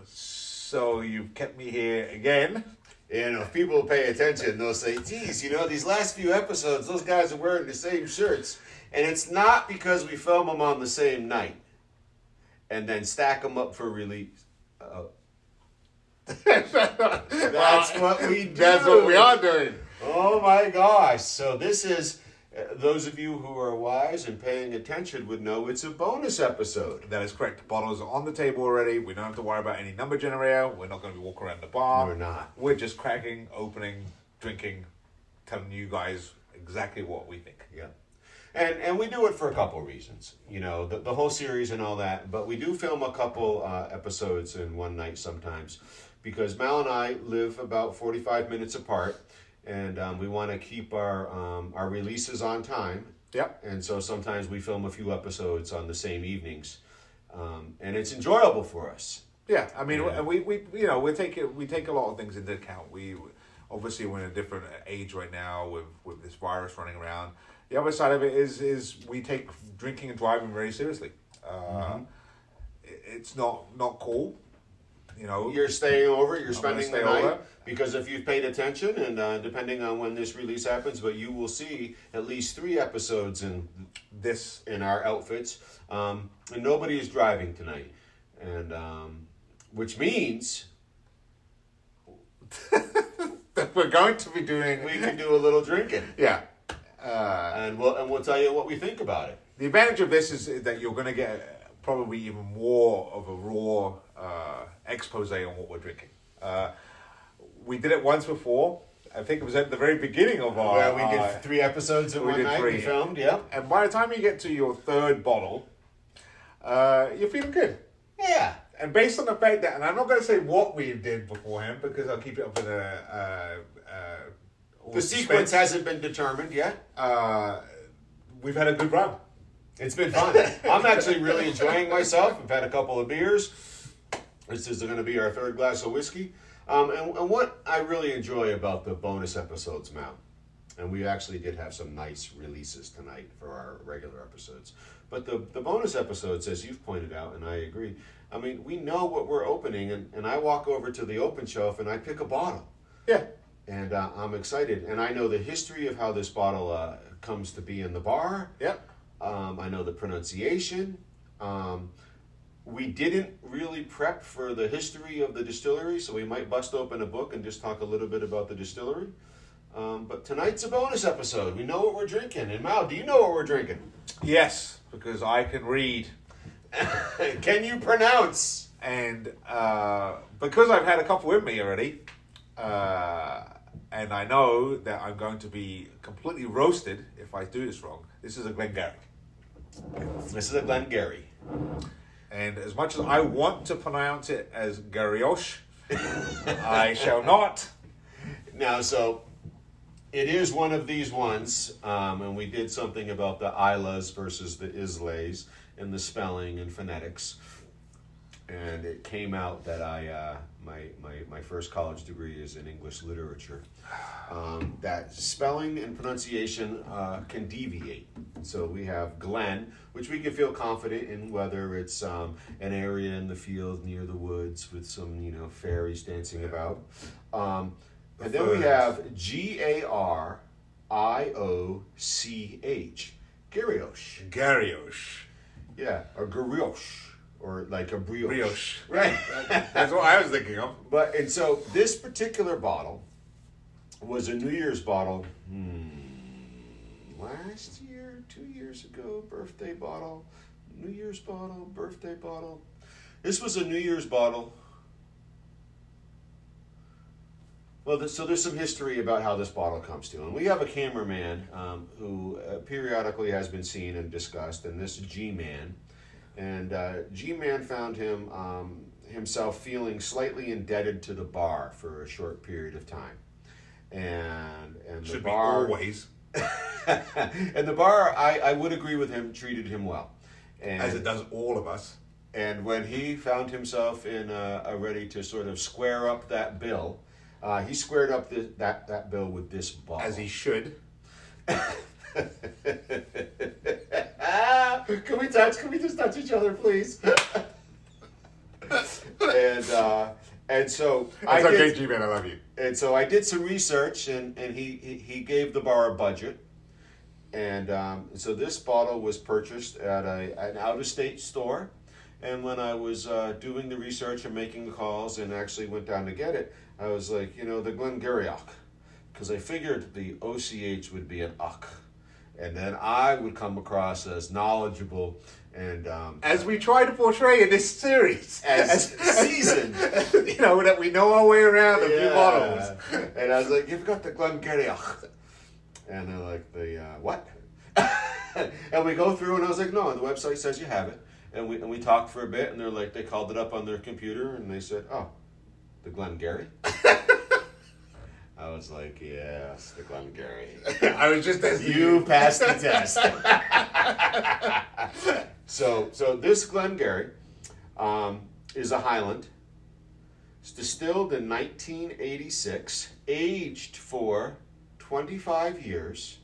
So you've kept me here again. And if people pay attention, they'll say, geez, these last few episodes, those guys are wearing the same shirts. And it's not because we film them on the same night and then stack them up for release. That's what we do. That's what we are doing. Oh my gosh. So this is, those of you who are wise and paying attention would know it's a bonus episode. That is correct. Bottles are on the table already. We don't have to worry about any number generator. We're not going to be walking around the bar. We're not. We're just cracking, opening, drinking, telling you guys exactly what we think. Yeah. And we do it for a couple reasons. The whole series and all that. But we do film a couple episodes in one night sometimes. Because Mal and I live about 45 minutes apart. And we want to keep our releases on time. Yep. And so sometimes we film a few episodes on the same evenings, and it's enjoyable for us. Yeah, I mean, we take a lot of things into account. We obviously we're in a different age right now with this virus running around. The other side of it is we take drinking and driving very seriously. It's not cool. You're staying over, you're spending the night, over. Because if you've paid attention, and depending on when this release happens, but you will see at least 3 episodes in our outfits, and nobody is driving tonight, and which means that we're going to be doing. We can do a little drinking. Yeah, and we'll tell you what we think about it. The advantage of this is that you're going to get probably even more of a raw expose on what we're drinking. We did it once before. I think it was at the very beginning of our... Where we did 3 episodes in one night. We filmed, yeah. And by the time you get to your 3rd bottle, you're feeling good. Yeah. And based on the fact that... And I'm not going to say what we did beforehand, because I'll keep it up in the sequence hasn't been determined yet. We've had a good run. It's been fun. I'm actually really enjoying myself. I've had a couple of beers. This is going to be our 3rd glass of whiskey. And what I really enjoy about the bonus episodes, Mal, and we actually did have some nice releases tonight for our regular episodes, but the bonus episodes, as you've pointed out, and I agree, I mean, we know what we're opening, and I walk over to the open shelf and I pick a bottle. Yeah. And I'm excited. And I know the history of how this bottle comes to be in the bar. Yeah. I know the pronunciation. We didn't really prep for the history of the distillery, so we might bust open a book and just talk a little bit about the distillery. But tonight's a bonus episode. We know what we're drinking. And Mal, do you know what we're drinking? Yes, because I can read. Can you pronounce? And because I've had a couple with me already, and I know that I'm going to be completely roasted if I do this wrong, this is a Glen Garioch. This is a Glen Garioch. And as much as I want to pronounce it as Garioch, I shall not. Now, so it is one of these ones, and we did something about the Islas versus the Islays and the spelling and phonetics. And it came out that my first college degree is in English literature. That spelling and pronunciation can deviate. So we have Glen, which we can feel confident in, whether it's an area in the field near the woods with some fairies dancing about. And then we have Garioch, Garioch. Garioch. Yeah, or Garioch. Or like a brioche. Brioche. Right. That's what I was thinking of. And so this particular bottle was a New Year's bottle last year, 2 years ago, birthday bottle, New Year's bottle, birthday bottle. This was a New Year's bottle. Well, so there's some history about how this bottle comes to. And we have a cameraman who periodically has been seen and discussed, and this G-Man. And G-Man found himself feeling slightly indebted to the bar for a short period of time. And Should the bar... be always. And the bar, I would agree with him, treated him well. And, as it does all of us. And when he found himself in a ready to sort of square up that bill, he squared up that bill with this bottle. As he should. Can we just touch each other, please? And so It's okay, G-Man, I love you. And so I did some research, and he gave the bar a budget. And so this bottle was purchased at an out-of-state store. And when I was doing the research and making calls and actually went down to get it, I was like, the Glen Garioch. Because I figured the OCH would be an uck. And then I would come across as knowledgeable and... as we try to portray in this series. As seasoned. That we know our way around a few bottles. And I was like, you've got the Glen Garioch. And they're like, what? And we go through, and I was like, no, the website says you have it. And we talked for a bit, and they're like, they called it up on their computer, and they said, oh, the Glen Gary? I was like, yes, the Glen Gary. I was just as you passed the test. So this Glen Gary is a Highland. It's distilled in 1986, aged for 25 years.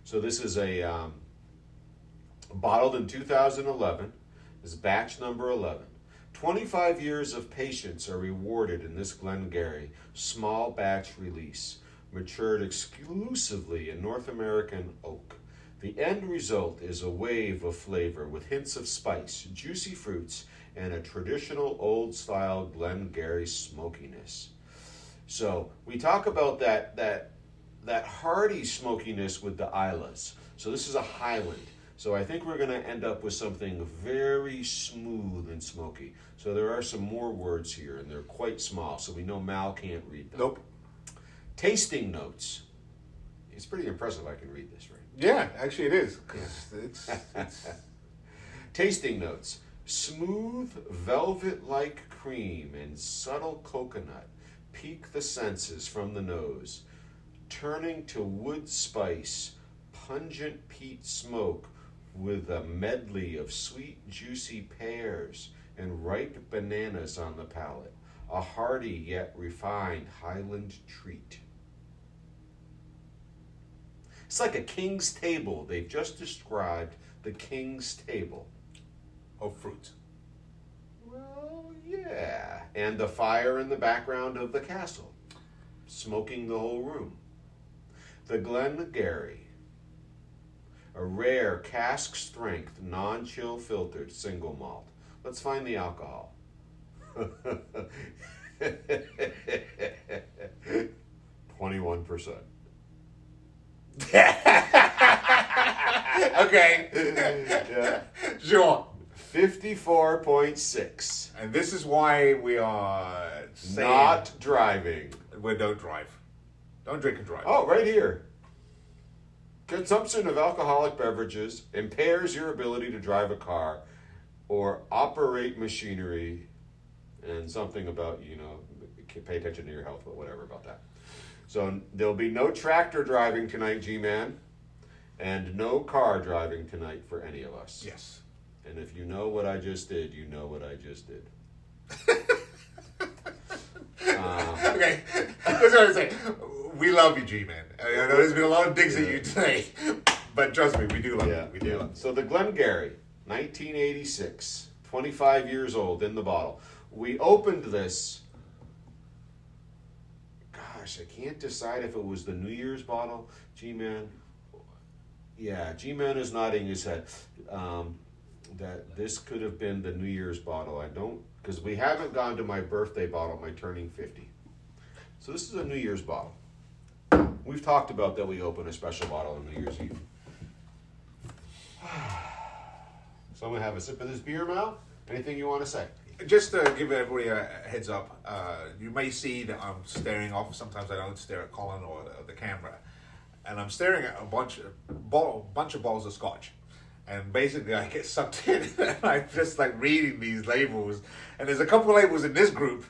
So this is bottled in 2011. This is batch number 11. 25 years of patience are rewarded in this Glen Gary small batch release, matured exclusively in North American oak. The end result is a wave of flavor with hints of spice, juicy fruits, and a traditional old-style Glen Gary smokiness. So we talk about that hearty smokiness with the Islas. So this is a Highland. So I think we're going to end up with something very smooth and smoky. So there are some more words here, and they're quite small, so we know Mal can't read them. Nope. Tasting notes. It's pretty impressive I can read this, right? Yeah, actually it is. It's Tasting notes. Smooth, velvet-like cream and subtle coconut pique the senses from the nose, turning to wood spice, pungent peat smoke with a medley of sweet, juicy pears and ripe bananas on the palate. A hearty yet refined Highland treat. It's like a king's table. They've just described the king's table. of fruit. Well, yeah. And the fire in the background of the castle, smoking the whole room. The Glen Gary, a rare cask strength, non-chill filtered single malt. Let's find the alcohol. 21%. Okay. Yeah. Sure. 54.6. And this is why we are saying Not driving. we don't drive. Don't drink and drive. Oh, right here. Consumption of alcoholic beverages impairs your ability to drive a car or operate machinery, and something about, pay attention to your health, but whatever about that. So there'll be no tractor driving tonight, G-Man, and no car driving tonight for any of us. Yes. And if you know what I just did, you know what I just did. Okay. That's what I'm saying. We love you, G-Man. I know there's been a lot of digs at you today, but trust me, we do love you. We do love you. So the Glen Gary, 1986, 25 years old in the bottle. We opened this. Gosh, I can't decide if it was the New Year's bottle. G-Man. Yeah, G-Man is nodding his head. That this could have been the New Year's bottle. I don't, because we haven't gone to my birthday bottle, my turning 50. So this is a New Year's bottle. We've talked about that we open a special bottle on New Year's Eve. So I'm going to have a sip of this beer, Mal. Anything you want to say? Just to give everybody a heads up, you may see that I'm staring off. Sometimes I don't stare at Colin or the camera. And I'm staring at a bunch of bottles of Scotch. And basically I get sucked in and I'm just like reading these labels. And there's a couple of labels in this group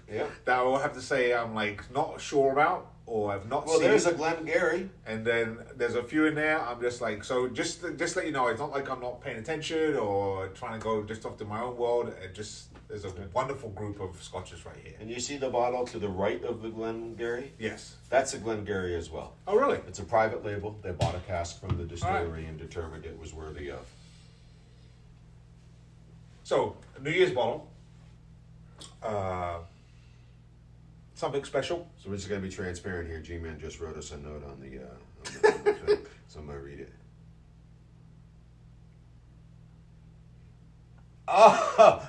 that I will have to say I'm like not sure about or I've not seen. Well, there's a Glen Gary. And then there's a few in there. I'm just like, so just let you know, it's not like I'm not paying attention or trying to go just off to my own world. It just, there's a wonderful group of Scotches right here. And you see the bottle to the right of the Glen Gary? Yes. That's a Glen Gary as well. Oh, really? It's a private label. They bought a cask from the distillery and determined it was worthy of. So, New Year's bottle. Something special. So we're just going to be transparent here. G-Man just wrote us a note on the thing, so I'm going to read it. Oh,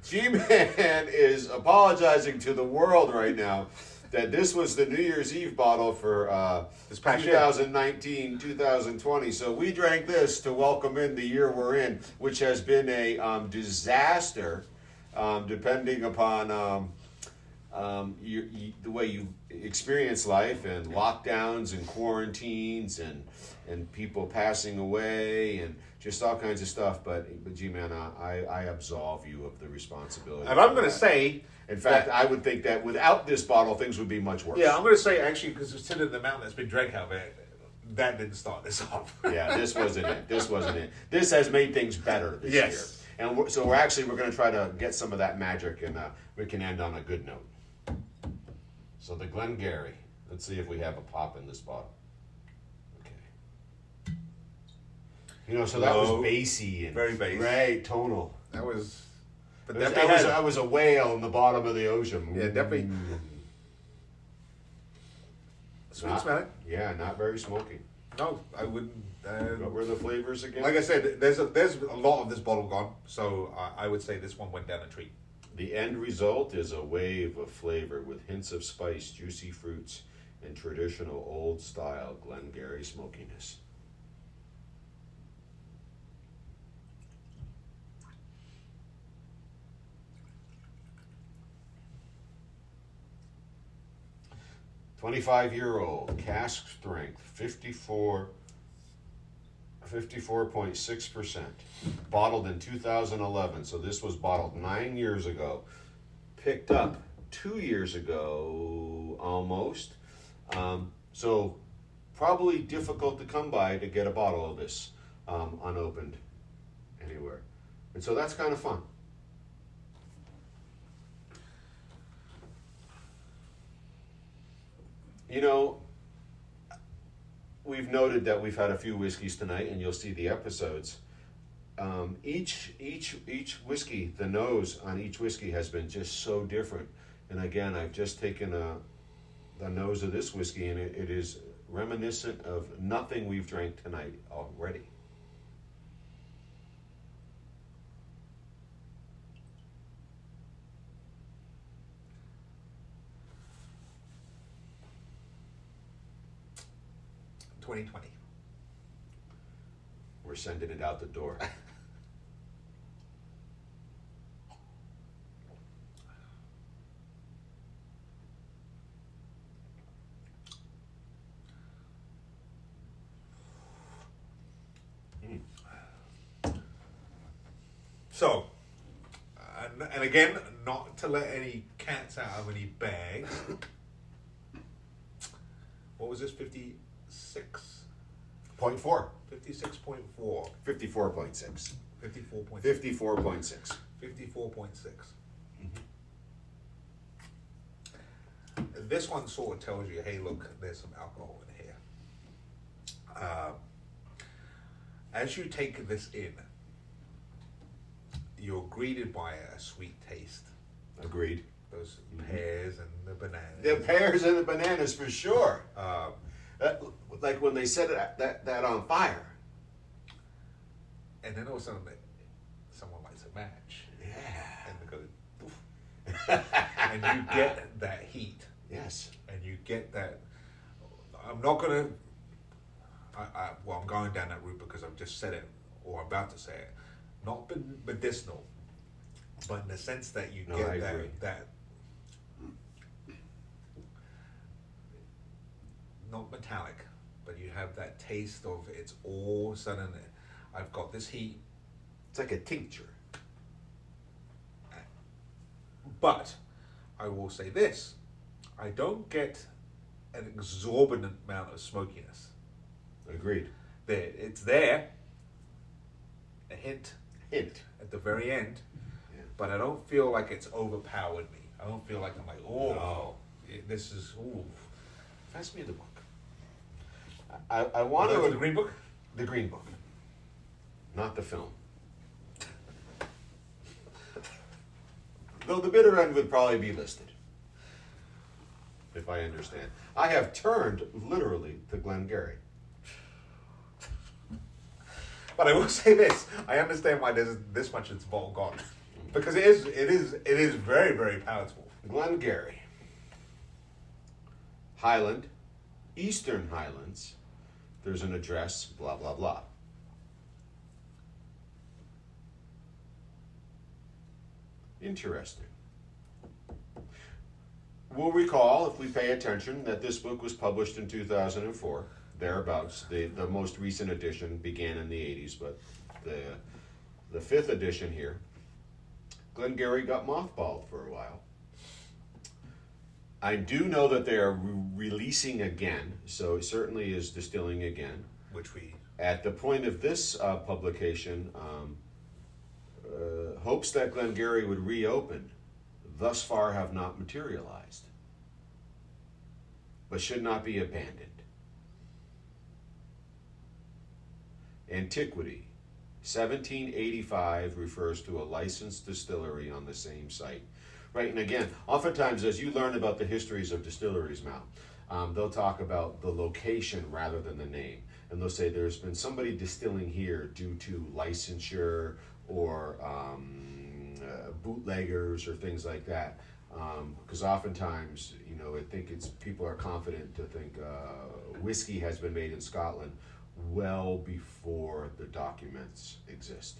G-Man is apologizing to the world right now that this was the New Year's Eve bottle for This past 2019, 2020. So we drank this to welcome in the year we're in, which has been a disaster, depending upon the way you experience life, and lockdowns and quarantines and people passing away and just all kinds of stuff. But G-Man, I absolve you of the responsibility. And I'm going to say, in fact, I would think that without this bottle, things would be much worse. yeah, I'm going to say actually, because considering the amount that's been drank out of it, that didn't start this off. Yeah, this wasn't it. This wasn't it. This has made things better this year. And so we're going to try to get some of that magic, and we can end on a good note. So the Glen Garioch. Let's see if we have a pop in this bottle. Okay. So that was bassy and very bass. Right, tonal. That was. But I was a whale in the bottom of the ocean. Yeah, definitely. Sweet smelling. Yeah, not very smoky. No, I wouldn't. What were the flavors again? Like I said, there's a lot of this bottle gone, so I would say this one went down a treat. The end result is a wave of flavor with hints of spice, juicy fruits, and traditional old-style Glen Garioch smokiness. "25-year-old, cask strength, 54.6%, bottled in 2011. So this was bottled 9 years ago, picked up 2 years ago, almost. So probably difficult to come by to get a bottle of this unopened anywhere. And so that's kind of fun. We've noted that we've had a few whiskeys tonight, and you'll see the episodes. Each whiskey, the nose on each whiskey has been just so different. And again, I've just taken the nose of this whiskey, and it is reminiscent of nothing we've drank tonight already. We're sending it out the door. So, and again, not to let any cats out of any bags. What was this? 56? 0.4. 56.4. 54.6. 54.6. 54.6. 54.6. This one sort of tells you, hey, look, there's some alcohol in here. As you take this in, you're greeted by a sweet taste. Agreed. Those pears and the bananas. The pears and the bananas for sure. Like when they set that on fire. And then all of a sudden, someone lights a match. Yeah. And it goes, poof. And you get that heat. Yes. And you get that. I'm not going to. I'm going down that route because I've just said it, or I'm about to say it. Not medicinal, but in the sense that you get that. Not metallic, but you have that taste of it's all of a sudden. I've got this heat. It's like a tincture. But I will say this: I don't get an exorbitant amount of smokiness. Agreed. It's there. A hint Hint. at the very end, Yeah. but I don't feel like it's overpowered me. I don't feel like I'm like, oh, No. this is, ooh. Pass me the book. I want to. The Green Book? The Green Book. Not the film. Though the bitter end would probably be listed, if I understand. I have turned, literally, to Glen Garioch. But I will say this: I understand why there's this much its bottle gone, because it is very, very palatable. Glen Garioch. Highland, Eastern Highlands. There's an address, blah, blah, blah. Interesting. We'll recall, if we pay attention, that this book was published in 2004, thereabouts. The most recent edition began in the 80s, but the fifth edition here, Glen Garioch got mothballed for a while. I do know that they are releasing again, so it certainly is distilling again. Which we... At the point of this publication, hopes that Glen Garioch would reopen thus far have not materialized, but should not be abandoned. Antiquity. 1785 refers to a licensed distillery on the same site. Right, and again, oftentimes as you learn about the histories of distilleries now, they'll talk about the location rather than the name. And they'll say there's been somebody distilling here due to licensure or bootleggers or things like that. Because oftentimes, I think people are confident to think whiskey has been made in Scotland well before the documents exist.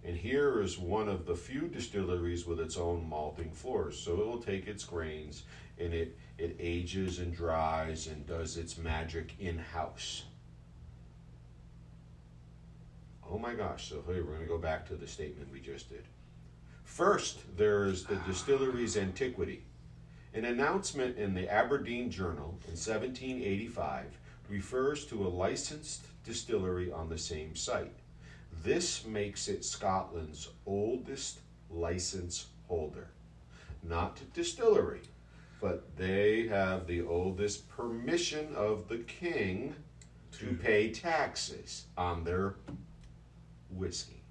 And here is one of the few distilleries with its own malting floors. So it will take its grains and it ages and dries and does its magic in-house. Oh my gosh, so here we're going to go back to the statement we just did. First, there's the distillery's antiquity. An announcement in the Aberdeen Journal in 1785 refers to a licensed distillery on the same site. This makes it Scotland's oldest license holder. Not distillery, but they have the oldest permission of the king to pay taxes on their whiskey.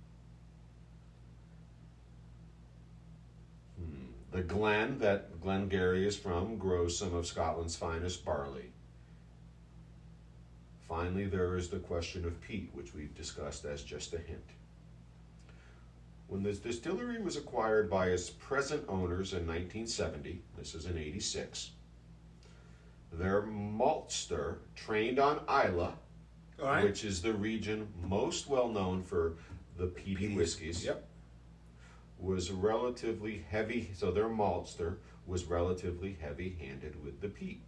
The glen that Glen Garioch is from grows some of Scotland's finest barley. Finally, there is the question of peat, which we've discussed as just a hint. When this distillery was acquired by its present owners in 1970, this is in 86, their maltster, trained on Islay, which is the region most well known for the peaty whiskeys, was relatively heavy, so their maltster was relatively heavy-handed with the peat.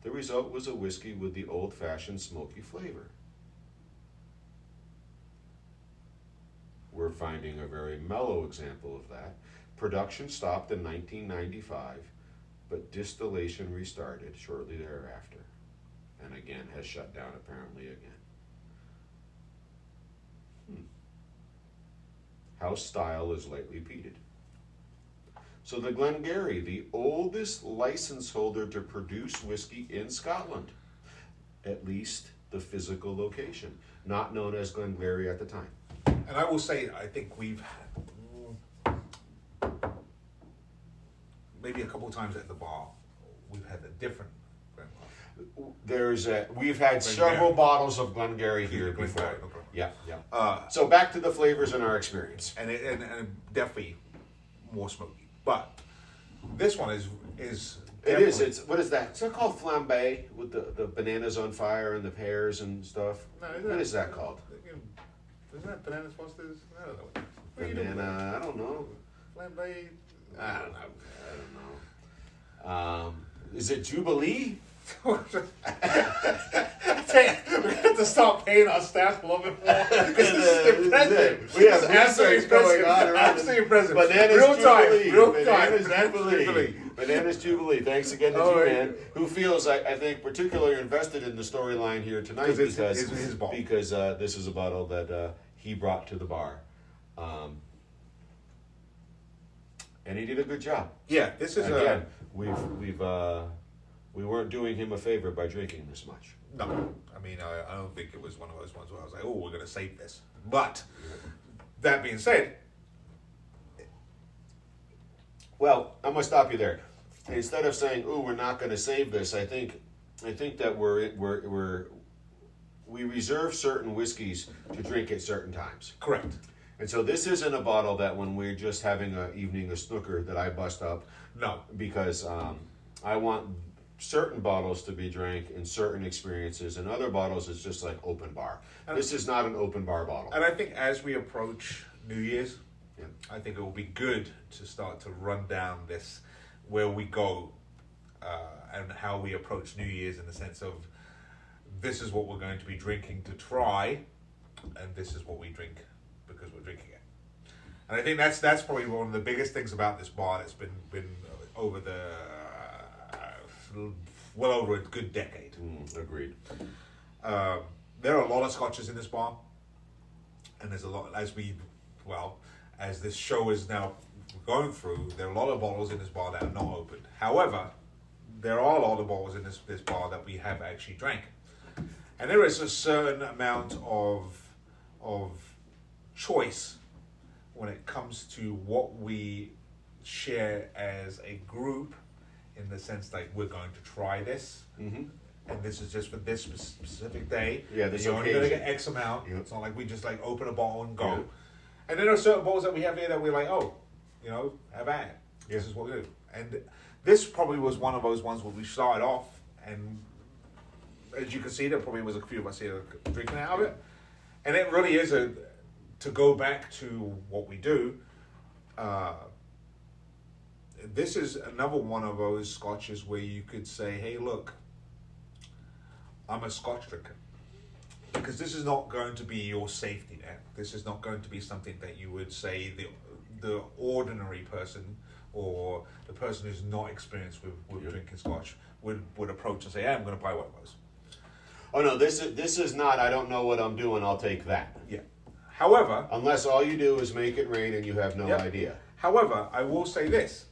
The result was a whiskey with the old-fashioned smoky flavor. We're finding a very mellow example of that. Production stopped in 1995, but distillation restarted shortly thereafter, and again has shut down apparently again. House style is lightly peated. So the Glen Garioch, the oldest license holder to produce whiskey in Scotland, at least the physical location, not known as Glen Garioch at the time. And I will say, I think we've had, maybe a couple of times at the bar, we've had a different Glen Garioch. We've had several bottles of Glen Garioch here Glen before. Garioch, okay. Yeah. So back to the flavors in our experience. And definitely more smoky. But this one is it is. It's what is that? Is that called flambe with the bananas on fire and the pears and stuff? No, what is that called? Isn't that bananas monsters? I don't know. Banana. I don't know. Flambe. I don't know. Is it Jubilee? We have to start paying our staff a little bit more. This is impressive. We have research going on around. Absolutely impressive. Bananas Jubilee. Jubilee. Bananas Jubilee. Thanks again to G-Man, who feels, I think, particularly invested in the storyline here tonight because this is a bottle that he brought to the bar. And he did a good job. Yeah, this is again. We weren't doing him a favor by drinking this much. No, I mean, I don't think it was one of those ones where I was like, oh, we're going to save this. But that being said, Well, I'm gonna stop you there. Instead of saying, "Oh, we're not going to save this," I think that we reserve certain whiskeys to drink at certain times. Correct. And so this isn't a bottle that when we're just having an evening of snooker that I bust up. No. Because I want certain bottles to be drank in certain experiences, and other bottles is just like open bar. And this is not an open bar bottle. And I think as we approach New Year's, I think it will be good to start to run down this, where we go and how we approach New Year's, in the sense of this is what we're going to be drinking to try, and this is what we drink because we're drinking it. And I think that's probably one of the biggest things about this bar that's been over the well over a good decade. Agreed. There are a lot of scotches in this bar, and there's a lot as this show is now going through, there are a lot of bottles in this bar that are not opened. However, there are a lot of bottles in this bar that we have actually drank. And there is a certain amount of choice when it comes to what we share as a group, in the sense like we're going to try this. Mm-hmm. And this is just for this specific day. Yeah, this you're only going to occasion. get X amount. Yep. It's not like we just like open a bottle and go. Yeah. And then there are certain bottles that we have here that we're like, oh, have at it. Yeah. This is what we do. And this probably was one of those ones where we started off, and as you can see, there probably was a few of us here drinking out of it. And it really is to go back to what we do. This is another one of those scotches where you could say, hey, look, I'm a scotch drinker. Because this is not going to be your safety net. This is not going to be something that you would say the ordinary person, or the person who's not experienced with drinking scotch would approach and say, hey, I'm going to buy one of those. Oh no, this is not, I don't know what I'm doing, I'll take that. Yeah. However, unless all you do is make it rain and you have no Yep. idea. However, I will say this.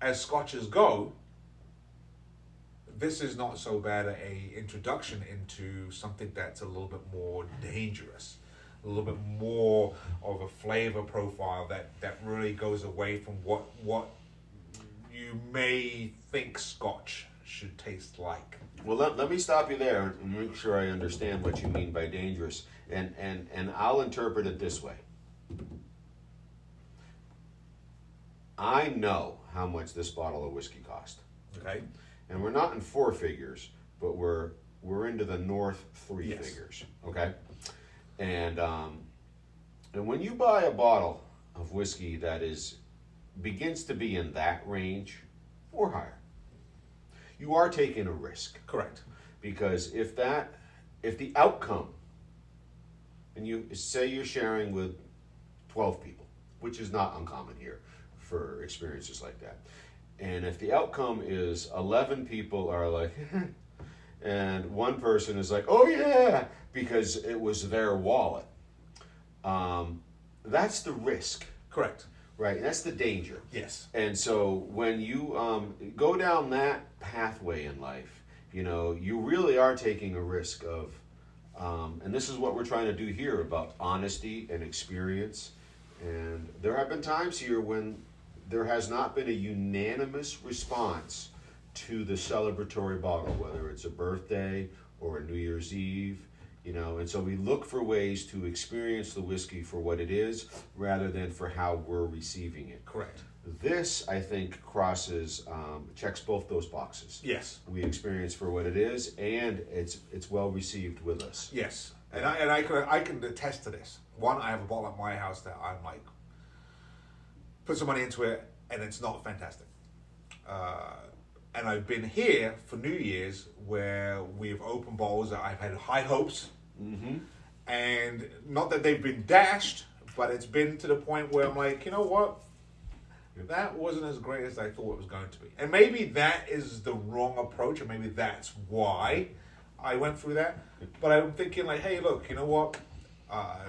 As scotches go, this is not so bad a introduction into something that's a little bit more dangerous, a little bit more of a flavor profile that really goes away from what you may think scotch should taste like. Well, let me stop you there and make sure I understand what you mean by dangerous. And I'll interpret it this way. I know how much this bottle of whiskey cost. Okay. And we're not in four figures, but we're into the north three Yes. figures. Okay? And when you buy a bottle of whiskey that begins to be in that range or higher, you are taking a risk. Correct. Because if the outcome, and you say you're sharing with 12 people, which is not uncommon here for experiences like that, and if the outcome is 11 people are like, and one person is like, oh yeah, because it was their wallet, that's the risk. Correct. Right, and that's the danger. Yes. And so when you go down that pathway in life, you really are taking a risk of, and this is what we're trying to do here about honesty and experience. And there have been times here when there has not been a unanimous response to the celebratory bottle, whether it's a birthday or a New Year's Eve. And so we look for ways to experience the whiskey for what it is rather than for how we're receiving it. Correct. This, I think, checks both those boxes. Yes. We experience for what it is, and it's well received with us. Yes. And I can attest to this. One, I have a bottle at my house that I'm like, put some money into it, and it's not fantastic. And I've been here for New Year's where we've opened bottles that I've had high hopes. Mm-hmm. And not that they've been dashed, but it's been to the point where I'm like, you know what? That wasn't as great as I thought it was going to be. And maybe that is the wrong approach, and maybe that's why I went through that. But I'm thinking like, hey, look, you know what?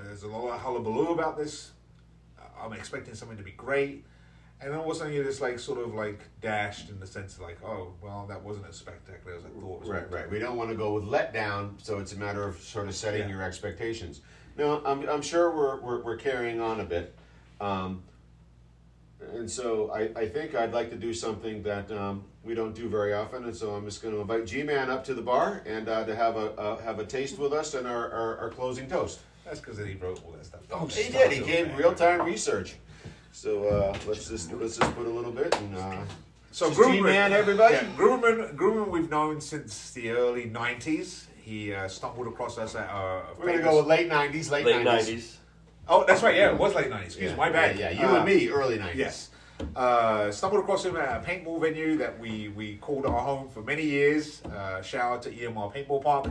There's a lot of hullabaloo about this. I'm expecting something to be great. And then all of a sudden you're just like sort of like dashed in the sense of like, oh, well, that wasn't as spectacular as I thought it was. Right. We don't want to go with letdown, so it's a matter of sort of setting your expectations. No, I'm sure we're carrying on a bit. And And so I think I'd like to do something that we don't do very often, and so I'm just going to invite G-Man up to the bar and to have a taste with us and our closing toast. That's because he wrote all that stuff. Oh, he did. He gave real-time research. So let's just put a little bit and. So G-Man, everybody. Yeah, Grumman we've known since the early '90s. He stumbled across us at We're going to go with late 90s, late 90s. Oh, that's right. Yeah, it was late '90s. Excuse my bad. Yeah, you and me, early 90s. Yes. Stumbled across him at a paintball venue that we called our home for many years. Shout out to EMR Paintball Park.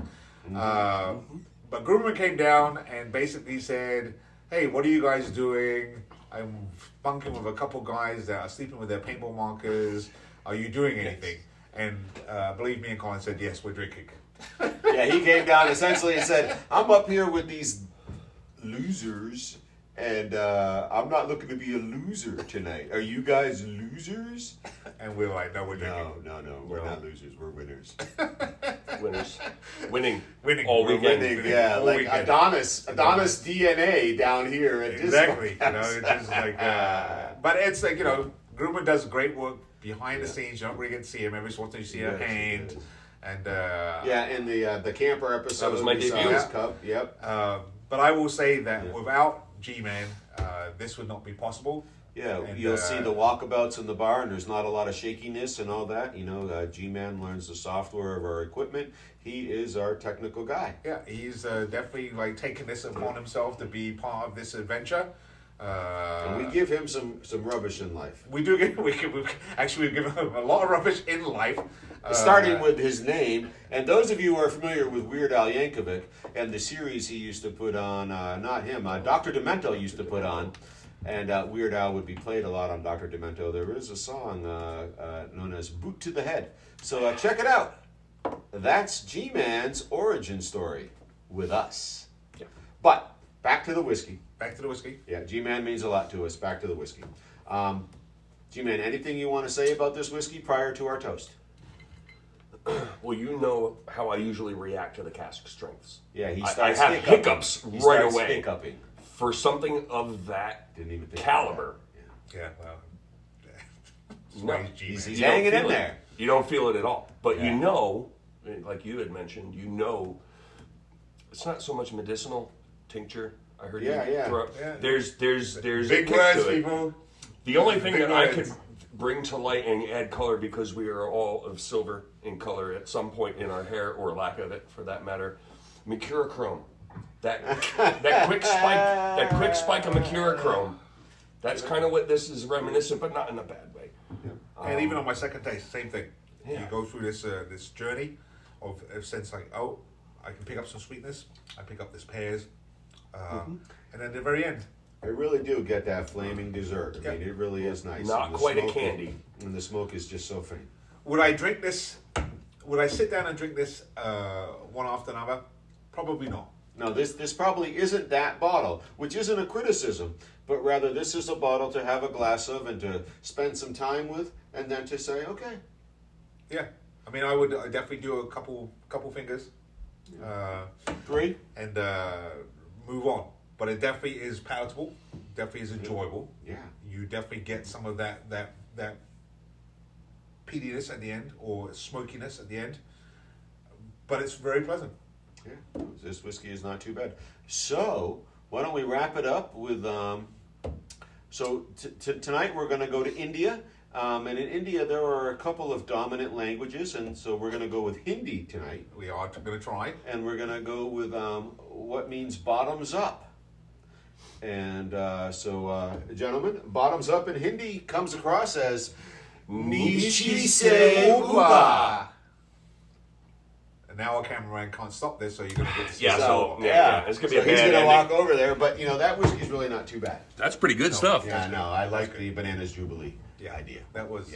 But Grumman came down and basically said, "Hey, what are you guys doing? I'm bunking with a couple guys that are sleeping with their paintball markers. Are you doing anything?" And believe me and Colin said, "Yes, we're drinking." Yeah, he came down essentially and said, "I'm up here with these losers, and I'm not looking to be a loser tonight. Are you guys losers?" And we're like, "No, we're drinking." No, we're not losers. We're winners. Winners. Winning. All We're weekend. winning, yeah. All Like weekend. Adonis DNA down here at Exactly. Disneyland. You know, it's just like, but it's like, Grumman does great work behind the scenes. You don't really get to see him. Every once in a while you see a hand. And yeah, in the camper episode, That was my we saw debut. his cup. Yep. but I will say that without G-Man, this would not be possible. Yeah, And, you'll see the walkabouts in the bar, and there's not a lot of shakiness and all that. G-Man learns the software of our equipment. He is our technical guy. Yeah, he's definitely like taking this upon himself to be part of this adventure. And we give him some rubbish in life. We do give we've given him a lot of rubbish in life. Starting with his name, and those of you who are familiar with Weird Al Yankovic and the series he used to put on, not him, Dr. Demento used to put on, and Weird Al would be played a lot on Dr. Demento. There is a song known as Boot to the Head. So check it out. That's G-Man's origin story with us. Yeah. But back to the whiskey. Back to the whiskey. Yeah, G-Man means a lot to us. Back to the whiskey. G-Man, anything you want to say about this whiskey prior to our toast? Well, you know how I usually react to the cask strengths. Yeah, he I starts have hiccuping. hiccups He right starts away. hiccuping. For something of that Didn't even think caliber, Yeah, well. no. He's You don't hanging feel in it. there. You don't feel it at all. But Yeah. like you had mentioned, it's not so much medicinal tincture. I heard Yeah, you yeah. throw. Yeah. There's Big a kick words, to it. people. The only thing Big that I words. could bring to light and add color, because we are all of silver in color at some point in our hair, or lack of it for that matter, mercurochrome. That quick spike of mercurochrome. That's kind of what this is reminiscent, but not in a bad way. And even on my second taste, same thing. Yeah. You go through this journey of sense like, oh, I can pick up some sweetness. I pick up this pears, and then at the very end, I really do get that flaming dessert. I mean, Yeah. it really is nice. Not And the quite a smoke- candy. And the smoke is just so faint. would I drink this? Would I sit down and drink this one after another? Probably not. No, this probably isn't that bottle, which isn't a criticism, but rather this is a bottle to have a glass of and to spend some time with, and then to say, okay. Yeah, I mean, I definitely do a couple fingers, Great. and move on. But it definitely is palatable. Definitely is enjoyable. Yeah. You definitely get some of that peatiness at the end, or smokiness at the end. But it's very pleasant. Yeah, this whiskey is not too bad. So, why don't we wrap it up with, tonight we're going to go to India, and in India there are a couple of dominant languages, and so we're going to go with Hindi tonight, We are going to try. and we're going to go with what means bottoms up. And gentlemen, bottoms up in Hindi comes across as Nichi se uba. And now our cameraman can't stop this, so you're going to get to see Yeah, so, yeah, it's gonna be a he's bad gonna ending. walk over there, but that whiskey's really not too bad. That's pretty good stuff. Yeah, no, I like the Bananas Jubilee Yeah, idea. that was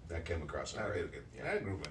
That came across all that right. did good. Yeah, Grumman.